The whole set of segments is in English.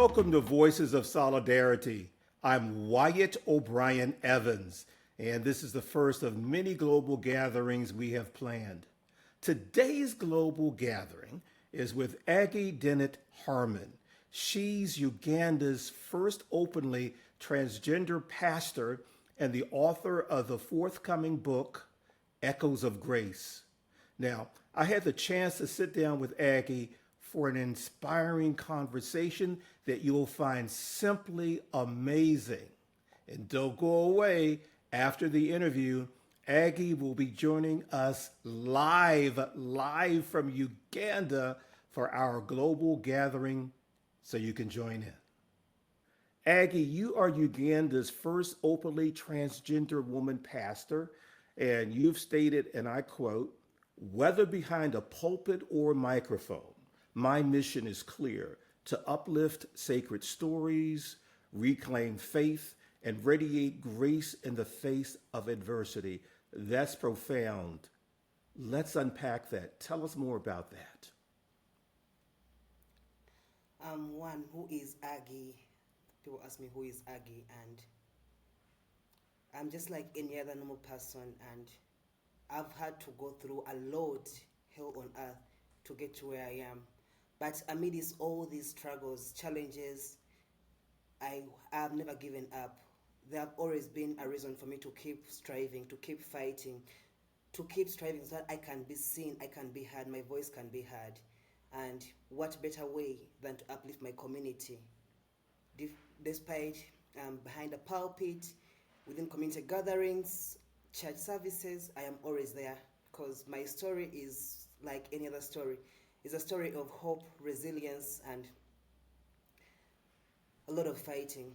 Welcome to Voices of Solidarity. I'm Wyatt O'Brien Evans, and this is the first of many global gatherings we have planned. Today's global gathering is with Aggie Dennett Harmon. She's Uganda's first openly transgender pastor and the author of the forthcoming book, Echoes of Grace. Now, I had the chance to sit down with Aggie for an inspiring conversation that you'll find simply amazing. And don't go away. After the interview, Aggie will be joining us live from Uganda for our global gathering, so you can join in. Aggie, you are Uganda's first openly transgender woman pastor, and you've stated, and I quote, "Whether behind a pulpit or microphone, my mission is clear: to uplift sacred stories, reclaim faith, and radiate grace in the face of adversity." That's profound. Let's unpack that. Tell us more about that. One, who is Aggie? People ask me who is Aggie, and I'm just like any other normal person, and I've had to go through a lot, hell on earth, to get to where I am. But amidst all these struggles, challenges, have never given up. There have always been a reason for me to keep striving, to keep fighting, to keep striving so that I can be seen, I can be heard, my voice can be heard. And what better way than to uplift my community? Despite behind a pulpit, within community gatherings, church services, I am always there because my story is like any other story. It's a story of hope, resilience, and a lot of fighting.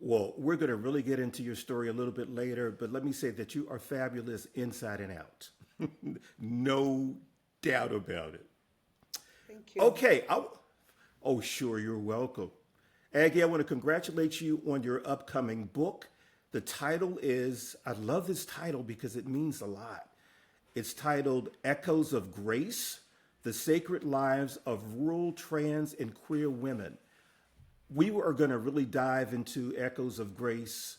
Well, we're going to really get into your story a little bit later, but let me say that you are fabulous inside and out. No doubt about it. Thank you. Okay. Oh, sure, you're welcome. Aggie, I want to congratulate you on your upcoming book. The title is, I love this title because it means a lot. It's titled Echoes of Grace: The Sacred Lives of Rural Trans and Queer Women. We are going to really dive into Echoes of Grace.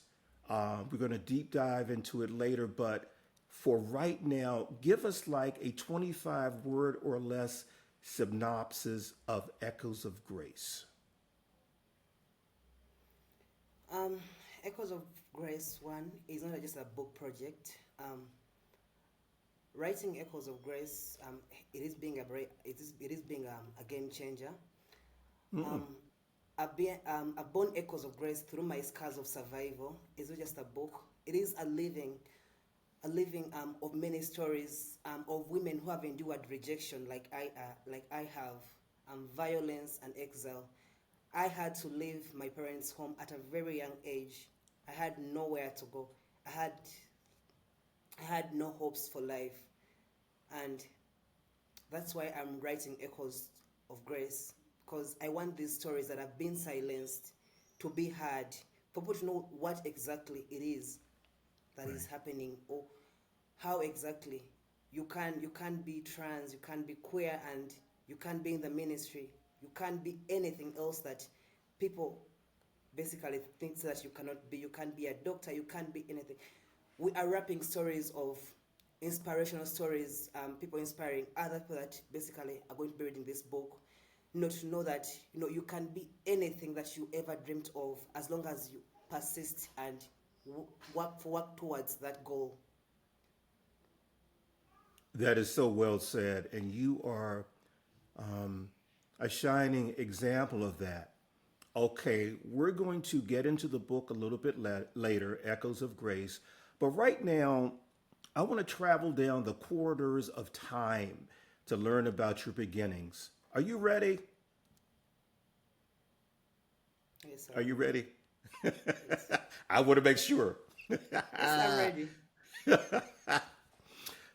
We're going to deep dive into it later, but for right now, give us like a 25-word or less synopsis of Echoes of Grace. Echoes of Grace one is not just a book project. Writing Echoes of Grace, it is being a game changer. I've born Echoes of Grace through my scars of survival. It's not just a book. It is a living of many stories of women who have endured rejection, like I have, violence and exile. I had to leave my parents' home at a very young age. I had nowhere to go. I had no hopes for life, and that's why I'm writing Echoes of Grace, because I want these stories that have been silenced to be heard, for people to know what exactly it is that is happening, or how exactly you can be trans, you can be queer, and you can be in the ministry, you can't be anything else that people basically think that you cannot be. You can't be a doctor, you can't be anything. We are wrapping stories of inspirational stories, people inspiring other people that basically are going to be reading this book, to know that you can be anything that you ever dreamt of, as long as you persist and work towards that goal. That is so well said, and you are a shining example of that. Okay, we're going to get into the book a little bit later, Echoes of Grace, but right now, I want to travel down the corridors of time to learn about your beginnings. Are you ready? Yes, sir. Are you ready? Yes. I want to make sure. Yes, I'm ready.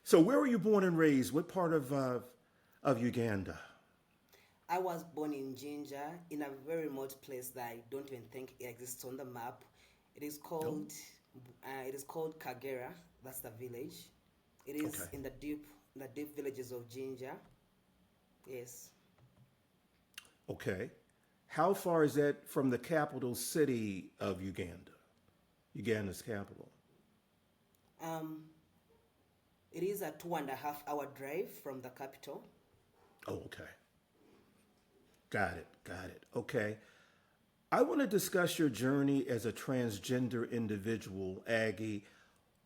So, where were you born and raised? What part of Uganda? I was born in Jinja, in a very remote place that I don't even think it exists on the map. It is Oh, called Kagera. That's the village. It is okay. in the deep villages of Jinja. Yes. Okay. How far is that from the capital city of Uganda? Uganda's capital. Um, it is a 2.5 hour drive from the capital. Oh, okay. Got it. Got it. Okay. I want to discuss your journey as a transgender individual, Aggie.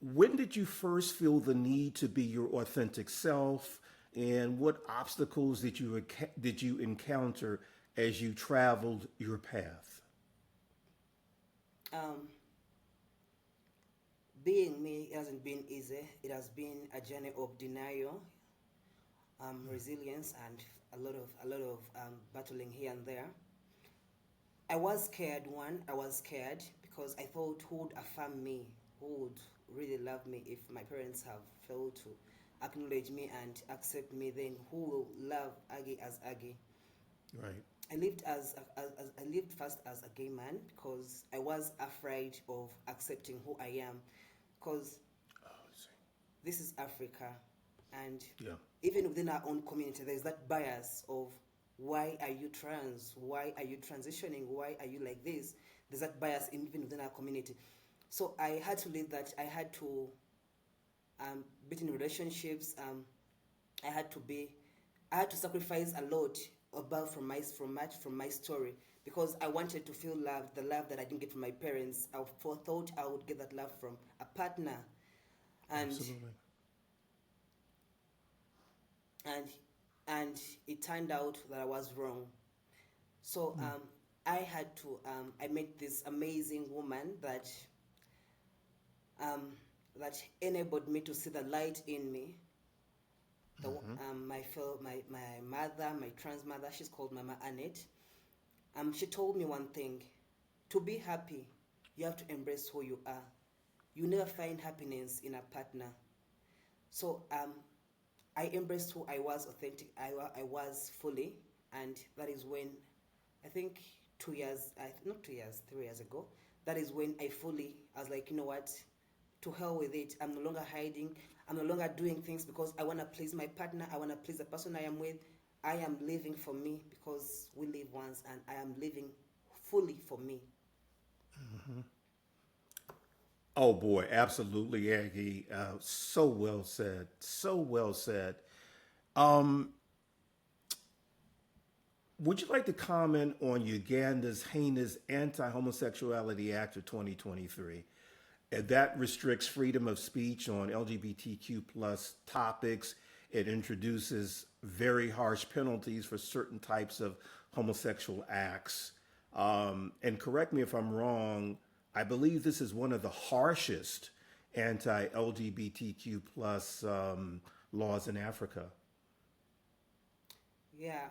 When did you first feel the need to be your authentic self, and what obstacles did you encounter as you traveled your path? Um, Being me hasn't been easy. It has been a journey of denial, resilience, and a lot of battling here and there. I was scared. I was scared because I thought who would affirm me, who would really love me if my parents have failed to acknowledge me and accept me. Then who will love Aggie as Aggie? Right. I lived first as a gay man because I was afraid of accepting who I am, because Oh, I see. this is Africa, and Yeah. even within our own community, there's that bias of why are you trans? Why are you transitioning? Why are you like this? There's that bias even within our community. So I had to live that. I had to be in relationships. I had to be, I had to sacrifice a lot above from my story because I wanted to feel love, the love that I didn't get from my parents. Thought I would get that love from a partner, and Absolutely. and and it turned out that I was wrong. So I had to I met this amazing woman um, that enabled me to see the light in me. My mother, my trans mother, she's called Mama Annette. She told me one thing: to be happy, you have to embrace who you are. You never find happiness in a partner. So I embraced who I was authentic. I was fully, and that is when I think 2 years, not 2 years, 3 years ago. That is when I was like, you know what? To hell with it. I'm no longer hiding. I'm no longer doing things because I want to please my partner. I want to please the person I am with. I am living for me because we live once, and I am living fully for me. Oh boy, absolutely, Aggie. So well said. So well said. Um, would you like to comment on Uganda's heinous Anti-Homosexuality Act of 2023? And that restricts freedom of speech on LGBTQ plus topics. It introduces very harsh penalties for certain types of homosexual acts. And correct me if I'm wrong, I believe this is one of the harshest anti-LGBTQ plus laws in Africa. Yeah,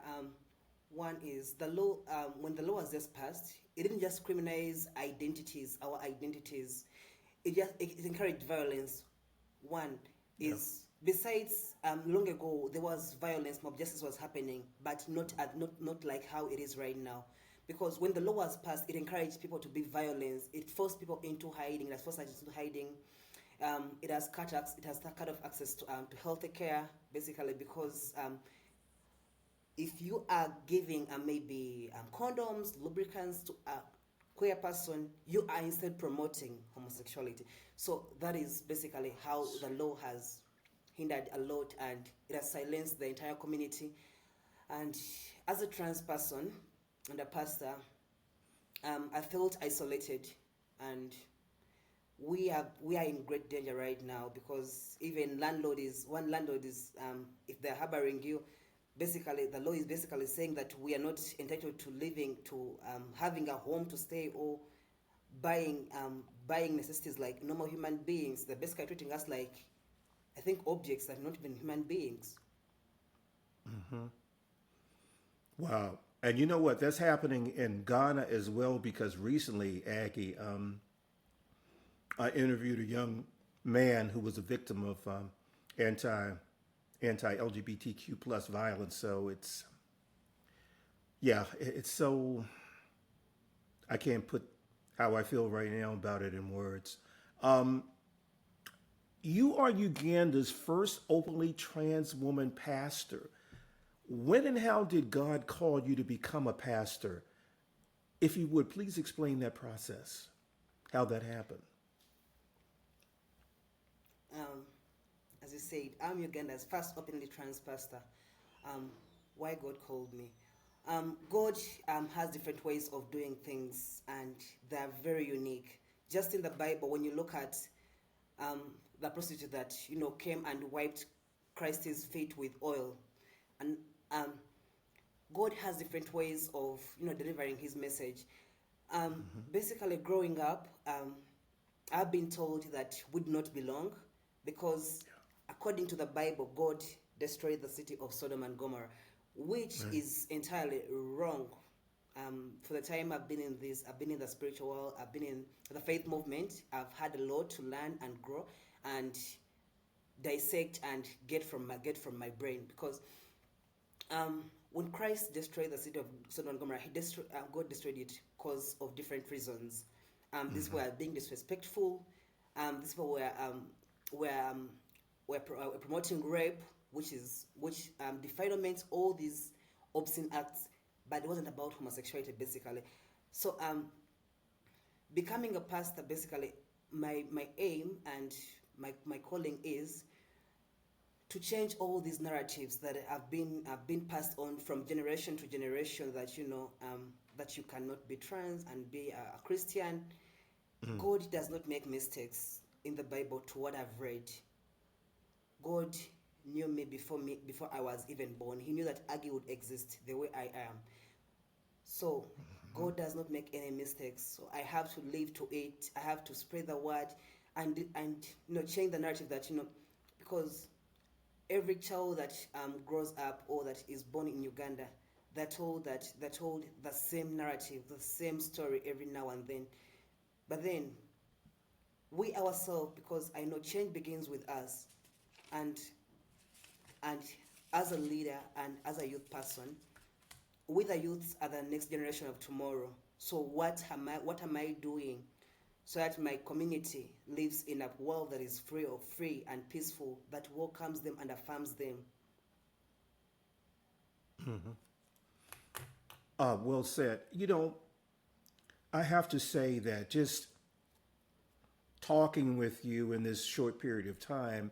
one is the law. When the law was just passed, it didn't just criminalize identities, our identities. It encouraged violence. One Yeah. is besides long ago there was violence, mob justice was happening, but not like how it is right now. Because when the law was passed, it encouraged people to be violent. It forced people into hiding. It has forced us into hiding. It has cut off access to health care, basically, because if you are giving maybe condoms, lubricants to a queer person, you are instead promoting homosexuality. So that is basically how the law has hindered a lot, and it has silenced the entire community. And as a trans person and a pastor, I felt isolated, and we are in great danger right now because even landlord is if they're harboring you, basically the law is basically saying that we are not entitled to living to having a home to stay or buying necessities like normal human beings. They're basically treating us like, I think, objects that are not even human beings. Wow. And you know what? That's happening in Ghana as well because recently, Aggie, I interviewed a young man who was a victim of anti anti LGBTQ plus violence. So it's it's so I can't put how I feel right now about it in words. Um, you are Uganda's first openly trans woman pastor. When and how did God call you to become a pastor? If you would, please explain that process, how that happened. Um, as you said, I'm Uganda's first openly trans pastor. Why God called me. God has different ways of doing things, and they're very unique. Just in the Bible, when you look at um, the prostitute that came and wiped Christ's feet with oil, and um, God has different ways of delivering His message. Basically, growing up, I've been told that would not belong because, according to the Bible, God destroyed the city of Sodom and Gomorrah, which Right. is entirely wrong. For the time I've been in the spiritual world, I've been in the faith movement. I've had a lot to learn and grow and dissect and get from my brain because when Christ destroyed the city of Sodom and Gomorrah, God destroyed it because of different reasons. These were being disrespectful. These were promoting rape, which defilement, all these obscene acts, but it wasn't about homosexuality basically. So becoming a pastor, basically, my aim and my calling is to change all these narratives that have been passed on from generation to generation, that that you cannot be trans and be a Christian. God does not make mistakes in the Bible. To what I've read, God knew me before I was even born. He knew that Aggie would exist the way I am. So God does not make any mistakes. So I have to live to it. I have to spread the word and change the narrative that because every child that grows up or that is born in Uganda, they're told the same narrative, the same story every now and then. But then we ourselves, because I know change begins with us, and and as a leader and as a youth person, we the youths are the next generation of tomorrow. So what am I doing so that my community lives in a world that is free and peaceful, that welcomes them and affirms them? Well said. I have to say that just talking with you in this short period of time,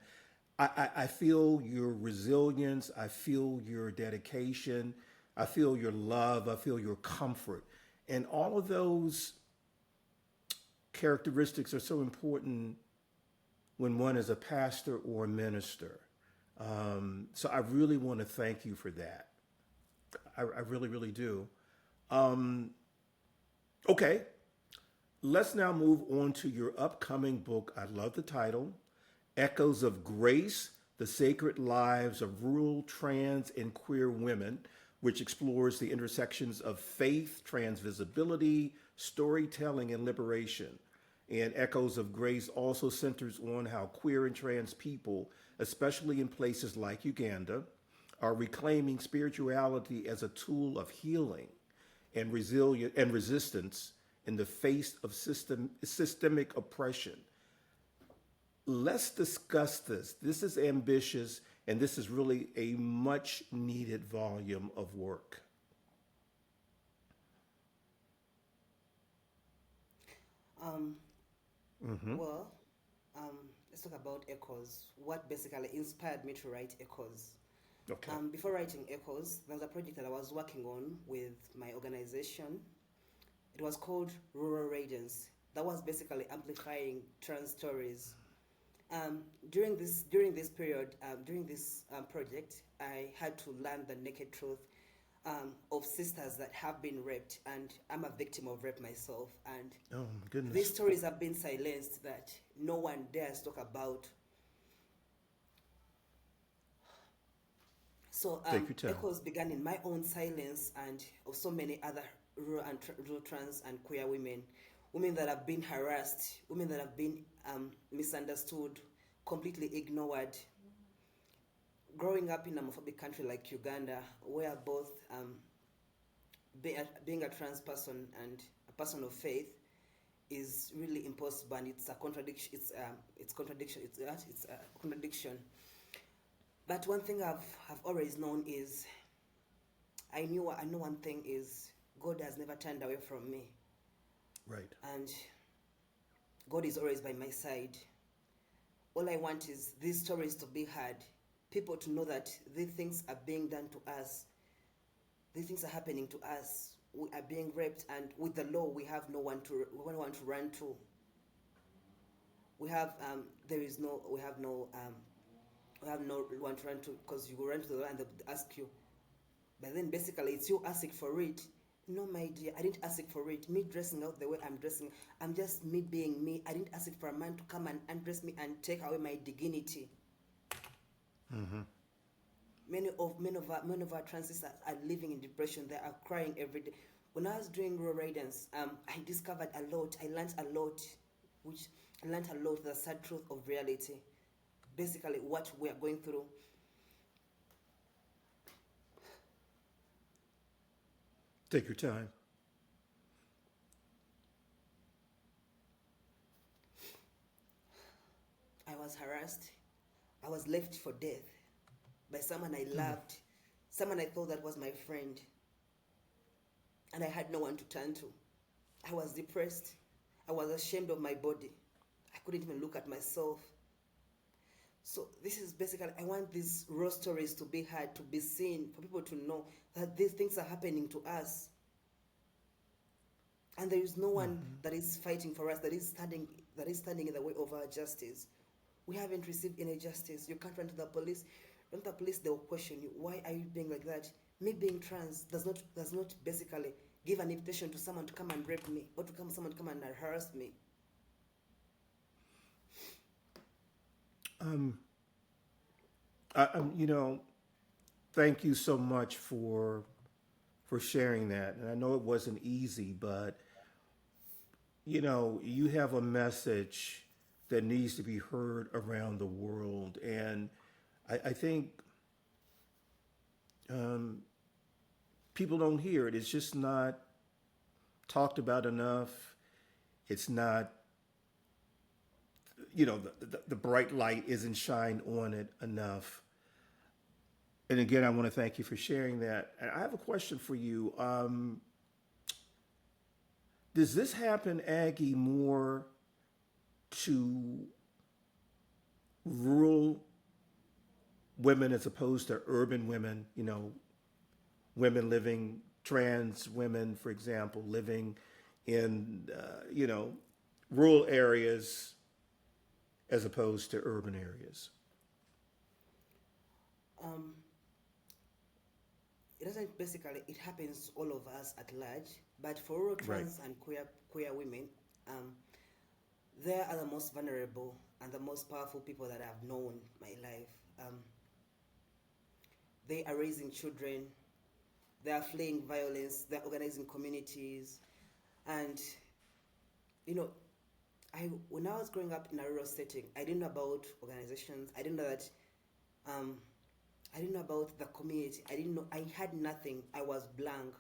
I feel your resilience. I feel your dedication. I feel your love. I feel your comfort. And all of those characteristics are so important when one is a pastor or a minister. So I really want to thank you for that. I really, really do. Okay, let's now move on to your upcoming book. I love the title, Echoes of Grace, The Sacred Lives of Rural, Trans, and Queer Women, which explores the intersections of faith, transvisibility, storytelling, and liberation. And Echoes of Grace also centers on how queer and trans people, especially in places like Uganda, are reclaiming spirituality as a tool of healing and resilience and resistance in the face of systemic oppression. Let's discuss this. This is ambitious, and this is really a much needed volume of work. Um, well, let's talk about Echoes. What basically inspired me to write Echoes? Okay. Before writing Echoes, there was a project that I was working on with my organization. It was called Rural Radiance. That was basically amplifying trans stories. During this project, I had to learn the naked truth of sisters that have been raped, and I'm a victim of rape myself. And Oh, my these goodness. stories have been silenced, that no one dares talk about. So Take your time. Echoes began in my own silence and of so many other rural trans and queer women that have been harassed, women that have been misunderstood, completely ignored. Growing up in a homophobic country like Uganda, where both being a trans person and a person of faith is really impossible, and it's a contradiction. It's contradiction. It's a contradiction. But one thing I've always known is I know one thing is God has never turned away from me, Right. and God is always by my side. All I want is these stories to be heard, people to know that these things are being done to us, these things are happening to us. We are being raped, and with the law, we have no one to run to. We have there is no we have no one to run to, because you go run to the law and they ask you. But then basically it's you asking for it. No, my dear, I didn't ask for it. Me dressing out the way I'm dressing, I'm just me being me. I didn't ask for a man to come and undress me and take away my dignity. Mm-hmm. Many of our trans sisters are living in depression. They are crying every day. When I was doing rural ridings, I discovered a lot. I learned a lot, which I learned a lot, the sad truth of reality. Basically, what we are going through. Take your time. I was harassed. I was left for death by someone I loved, someone I thought that was my friend, and I had no one to turn to. I was depressed. I was ashamed of my body. I couldn't even look at myself. So this is basically, I want these raw stories to be heard, to be seen, for people to know that these things are happening to us. And there is no one that is fighting for us, that is standing in the way of our justice. We haven't received any justice. You can't run to the police. Run to the police, they will question you. Why are you being like that? Me being trans does not basically give an invitation to someone to come and rape me, or to someone to come and harass me. Um, you know, thank you so much for sharing that. And I know it wasn't easy, but you know, you have a message that needs to be heard around the world, and I think um, people don't hear it. It's just not talked about enough. It's not, you know, the bright light isn't shined on it enough. And again, I want to thank you for sharing that. And I have a question for you. Does this happen, Aggie, more to rural women as opposed to urban women? You know, women living, trans women, for example, living in, you know, rural areas as opposed to urban areas. Um, it doesn't basically, it happens to all of us at large, but for rural Right. trans and queer women, um, they are the most vulnerable and the most powerful people that I've known my life. They are raising children, they are fleeing violence, they're organizing communities, and you know, when I was growing up in a rural setting, I didn't know about organizations. I didn't know that. Um, I didn't know about the community. I didn't know. I had nothing. I was blank.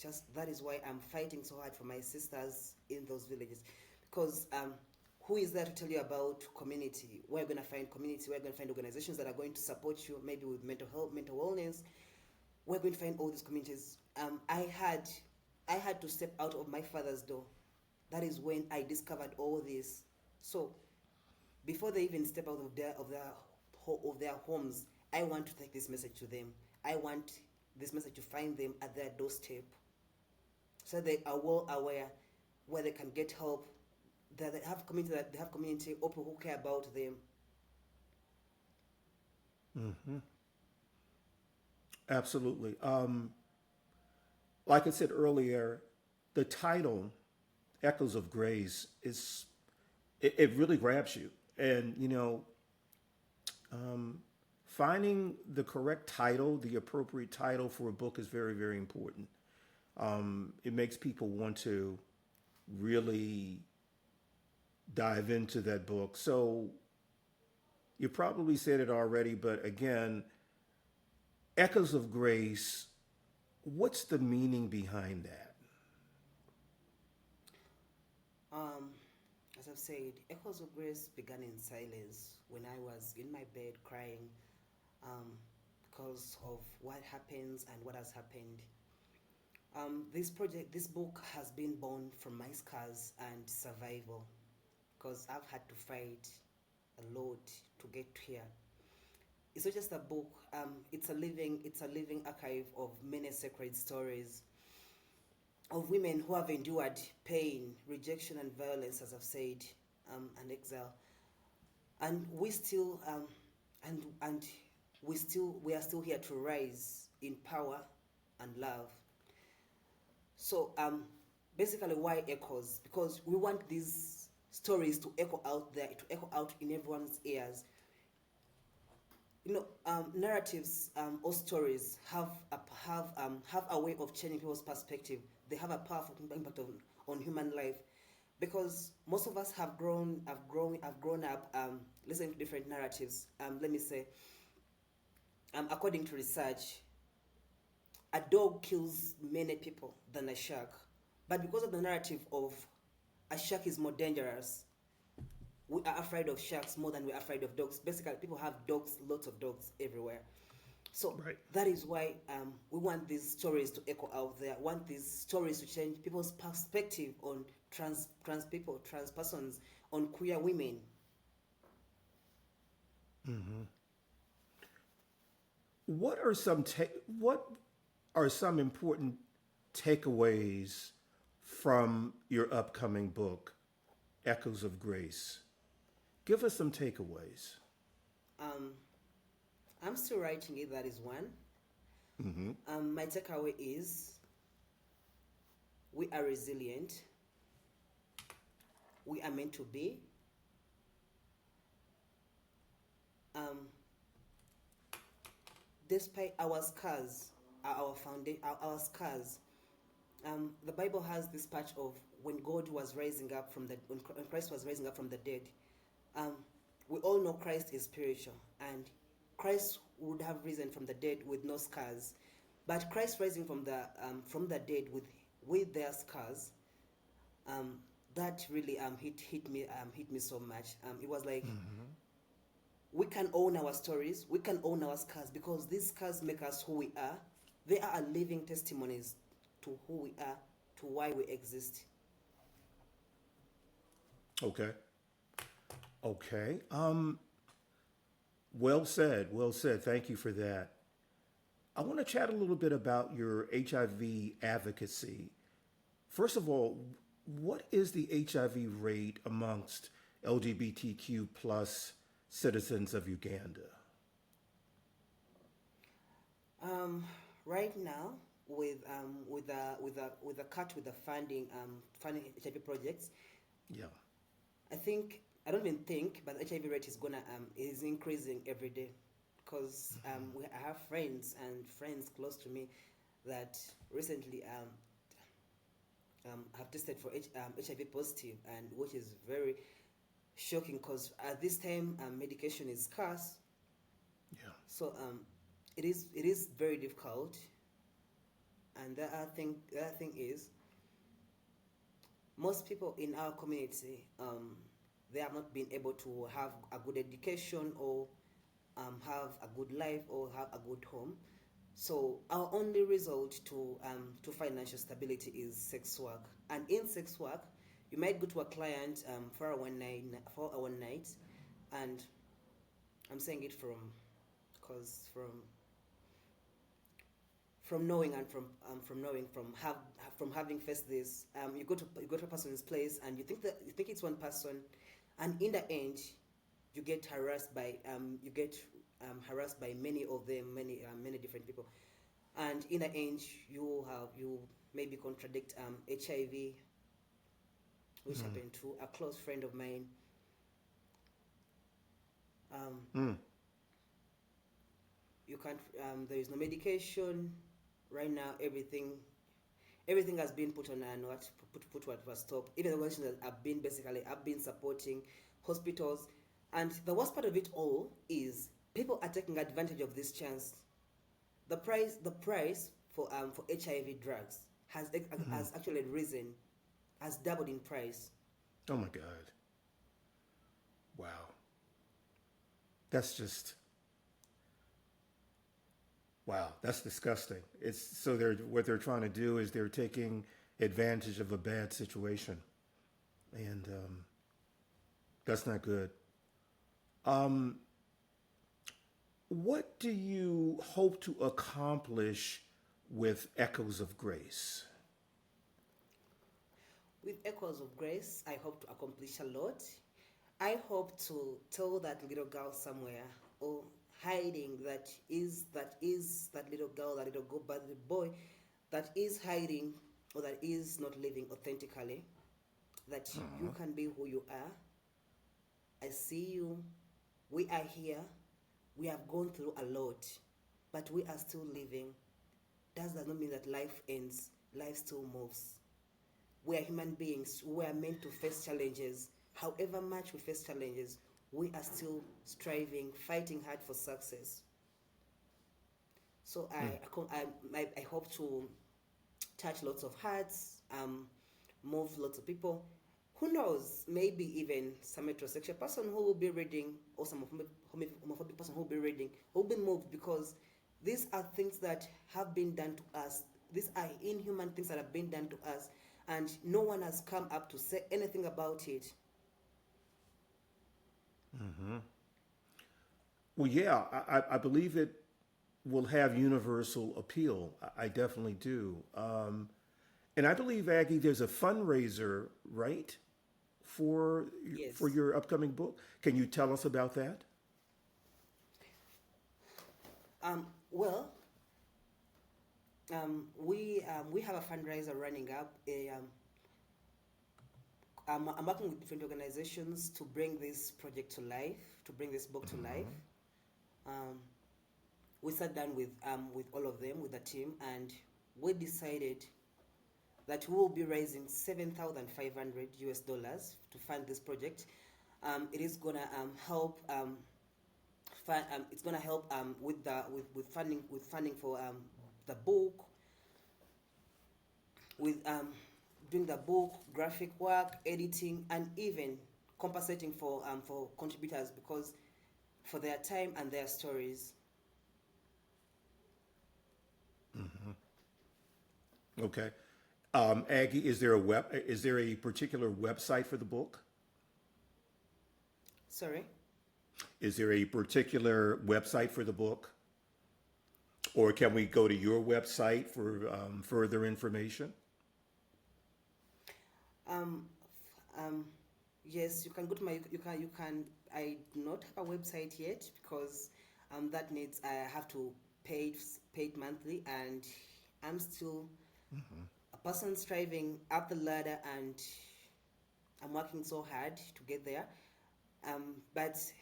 Just that is why I'm fighting so hard for my sisters in those villages, because who is there to tell you about community? Where are you going to find community? Where are you going to find organizations that are going to support you, maybe with mental health, mental wellness? We're going to find all these communities. I had to step out of my father's door. That is when I discovered all this. So before they even step out of their homes, I want to take this message to them. I want this message to find them at their doorstep, so they are well aware where they can get help. That they have community people who care about them. Hmm. Absolutely. Like I said earlier, the title "Echoes of Grace" is it really grabs you, and you know, finding the correct title, the appropriate title for a book is very, very important. It makes people want to really dive into that book. So you probably said it already, but again, Echoes of Grace, what's the meaning behind that? Um, as I've said, Echoes of Grace began in silence when I was in my bed crying, because of what happens and what has happened. This book has been born from my scars and survival, because I've had to fight a lot to get here. It's not just a book. It's a living archive of many sacred stories of women who have endured pain, rejection, and violence, as I've said, and exile. And we are still here to rise in power and love. So basically, why echoes? Because we want these stories to echo out there, to echo out in everyone's ears. Narratives or stories have a way of changing people's perspective. They have a powerful impact on human life, because most of us have grown up listening to different narratives. Let me say, according to research, a dog kills many people than a shark, but because of the narrative of a shark is more dangerous, we are afraid of sharks more than we're afraid of dogs. Basically, people have dogs, lots of dogs everywhere. So Right. that is why we want these stories to echo out there. Want these stories to change people's perspective on trans people, trans persons, on queer women. What are some important takeaways from your upcoming book, Echoes of Grace? Give us some takeaways. Um, I'm still writing it. That is one. My takeaway is we are resilient. We are meant to be. Um, Despite our scars, our foundation, our scars. The Bible has this patch of when God was rising up when Christ was rising up from the dead. Um, we all know Christ is spiritual, and Christ would have risen from the dead with no scars, but Christ rising from the dead with their scars, that really hit me so much. It was like we can own our stories, we can own our scars, because these scars make us who we are. They are living testimonies to who we are, to why we exist. Okay. Okay. Well said. Well said. Thank you for that. I want to chat a little bit about your HIV advocacy. First of all, what is the HIV rate amongst LGBTQ plus citizens of Uganda? Right now, with a cut with the funding HIV projects, Yeah. I don't even think, but the HIV rate is increasing every day, because I have friends close to me that recently have tested for HIV positive, and which is very shocking, because at this time medication is scarce. Yeah. So it is very difficult. And the other thing is, most people in our community, they have not been able to have a good education, or have a good life, or have a good home. So our only result to financial stability is sex work. And in sex work, you might go to a client for a one night, and I'm saying it because from knowing, and from having faced this, you go to a person's place, and you think it's one person, and in the end, you get harassed by many of them, many different people, and in the end, you maybe contradict HIV, which happened to a close friend of mine. You can't. There is no medication right now. Everything has been put on and put what was stopped. Even the organizations that have been supporting hospitals, and the worst part of it all is people are taking advantage of this chance. The price for HIV drugs has actually risen, has doubled in price. Oh my God. Wow. That's just Wow, that's disgusting. It's so what they're trying to do is they're taking advantage of a bad situation, and that's not good. Um, what do you hope to accomplish with Echoes of Grace? With Echoes of Grace, I hope to accomplish a lot. I hope to tell that little girl somewhere, or hiding, that little girl, that little girl, but the boy that is hiding or that is not living authentically, that you can be who you are. I see you. We are here. We have gone through a lot, but we are still living. That does not mean that life ends. Life still moves. We are human beings. We are meant to face challenges. However much we face challenges, we are still striving, fighting hard for success. So I hope to touch lots of hearts, move lots of people. Who knows? Maybe even some heterosexual person who will be reading, or some homophobic person who will be reading, will be moved, because these are things that have been done to us. These are inhuman things that have been done to us, and no one has come up to say anything about it. Well, yeah, I believe it will have universal appeal. I definitely do. And I believe, Aggie, there's a fundraiser, right, for Yes. your upcoming book. Can you tell us about that? Well, we have a fundraiser running up. I'm working with different organizations to bring this project to life, to bring this book to life. Um, we sat down with all of them, with the team, and we decided that we will be raising 7,500 US dollars to fund this project. It is gonna help. It's gonna help with funding for the book, with doing the book, graphic work, editing, and even compensating for contributors, because for their time and their stories. Okay. Aggie, is there a particular website for the book? Sorry. Is there a particular website for the book? Or can we go to your website for further information? Um, um, yes, you can go to my. You can. I do not have a website yet, because that needs. I have to pay it monthly, and I'm still a person striving up the ladder, and I'm working so hard to get there. But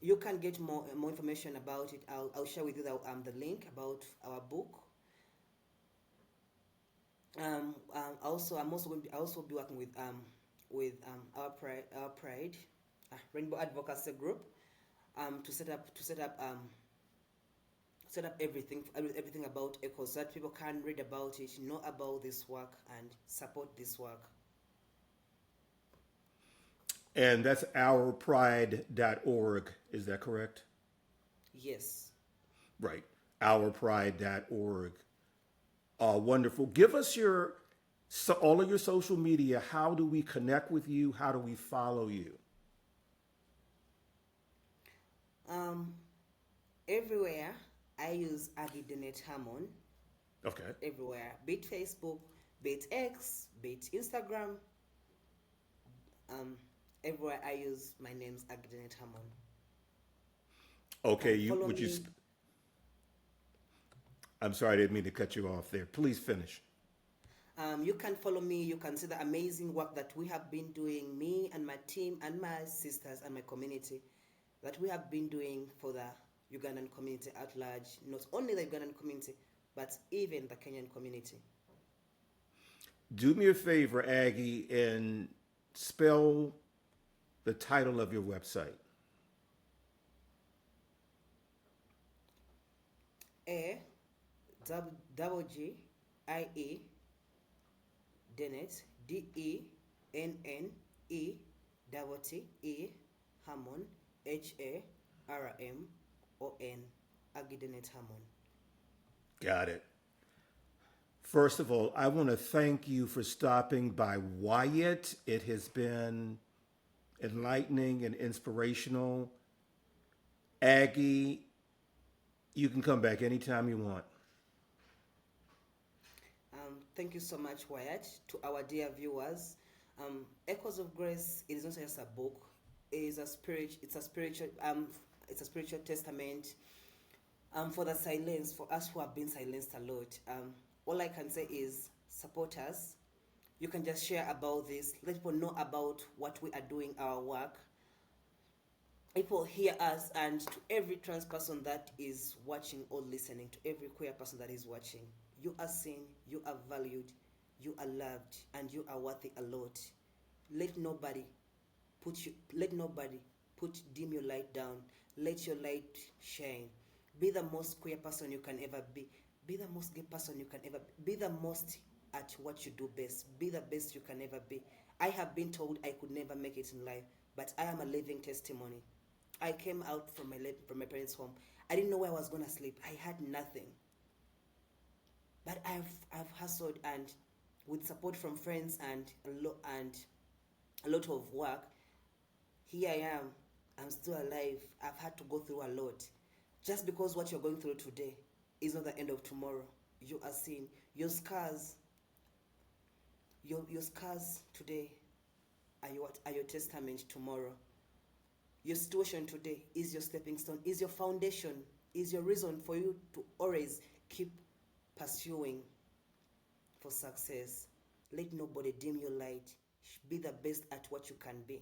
you can get more information about it. I'll share with you the link about our book. Also, I'm also going to also be working with our pride, Rainbow Advocacy Group, to set up everything about ECHO, so that people can read about it, know about this work, and support this work. And that's ourpride.org. Is that correct? Yes. Right. Ourpride.org. Wonderful. Give us all of your social media. How do we connect with you? How do we follow you? Everywhere I use Aggie Dennett Harmon. Okay. Everywhere, be it Facebook, be it X, be it Instagram. Everywhere I use my name's Aggie Dennett Harmon. Okay. Follow me. I'm sorry, I didn't mean to cut you off there. Please finish. You can follow me. You can see the amazing work that we have been doing, me and my team and my sisters and my community, that we have been doing for the Ugandan community at large. Not only the Ugandan community, but even the Kenyan community. Do me a favor, Aggie, and spell the title of your website. Double G-I-E Dennett, DENNE Harmon, HARMON, Aggie Dennett Harmon. Got it. First of all, I want to thank you for stopping by Wyatt. It has been enlightening and inspirational. Aggie, you can come back anytime you want. Thank you so much, Wyatt. To our dear viewers, Echoes of Grace, it is not just a book. It is a spirit. It's a spiritual testament. For the silence, for us who have been silenced a lot. All I can say is support us. You can just share about this. Let people know about what we are doing, our work. People hear us, and to every trans person that is watching or listening, to every queer person that is watching, you are seen, you are valued, you are loved, and you are worthy a lot. Let nobody let nobody put dim your light down. Let your light shine. Be the most queer person you can ever be. Be the most gay person you can ever be. Be the most at what you do best. Be the best you can ever be. I have been told I could never make it in life, but I am a living testimony. I came out from my parents' home. I didn't know where I was gonna sleep. I had nothing, but I've hustled, and with support from friends and a lot of work, here I am. I'm still alive. I've had to go through a lot. Just because what you're going through today is not the end of tomorrow. You are seen. Your scars today are your testament tomorrow. Your situation today is your stepping stone, is your foundation, is your reason for you to always keep pursuing for success. Let nobody dim your light. Be the best at what you can be.